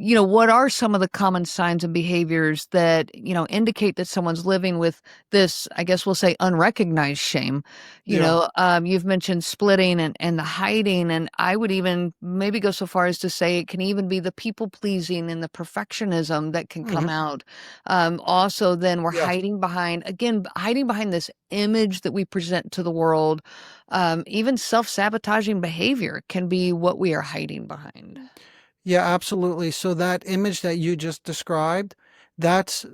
What are some of the common signs and behaviors that, indicate that someone's living with this, I guess we'll say, unrecognized shame? Yeah. You've mentioned splitting and the hiding, and I would even maybe go so far as to say it can even be the people pleasing and the perfectionism that can come Hmm. out. Also, then we're Yes. hiding behind this image that we present to the world. Even self-sabotaging behavior can be what we are hiding behind. Yeah, absolutely. So that image that you just described, that's,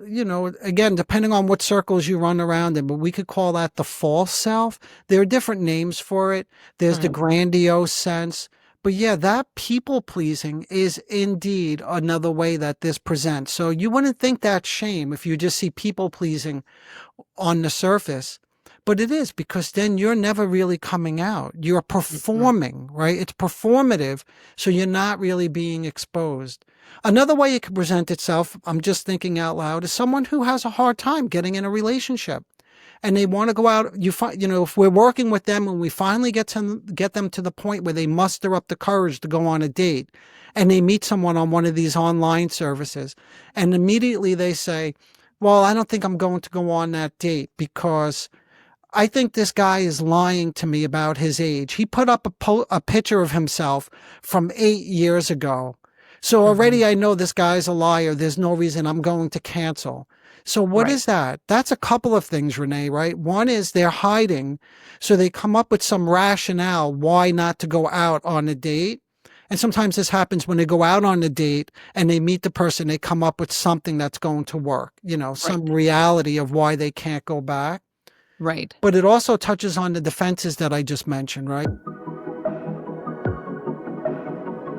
again, depending on what circles you run around in, but we could call that the false self. There are different names for it. There's the Mhm. grandiose sense. But yeah, that people pleasing is indeed another way that this presents. So you wouldn't think that's shame if you just see people pleasing on the surface. But it is, because then you're never really coming out. You're Mhm. performing, right? It's performative. So you're not really being exposed. Another way it can present itself, I'm just thinking out loud, is someone who has a hard time getting in a relationship and they want to go out. If we're working with them and we finally get them to the point where they muster up the courage to go on a date, and they meet someone on one of these online services, and immediately they say, well, I don't think I'm going to go on that date because I think this guy is lying to me about his age. He put up a picture of himself from 8 years ago. So Mhm. already I know this guy's a liar. There's no reason I'm going to cancel. So what Right. is that? That's a couple of things, Renee, right? One is they're hiding. So they come up with some rationale why not to go out on a date. And sometimes this happens when they go out on a date and they meet the person, they come up with something that's going to work, some Right. reality of why they can't go back. Right. But it also touches on the defenses that I just mentioned, right?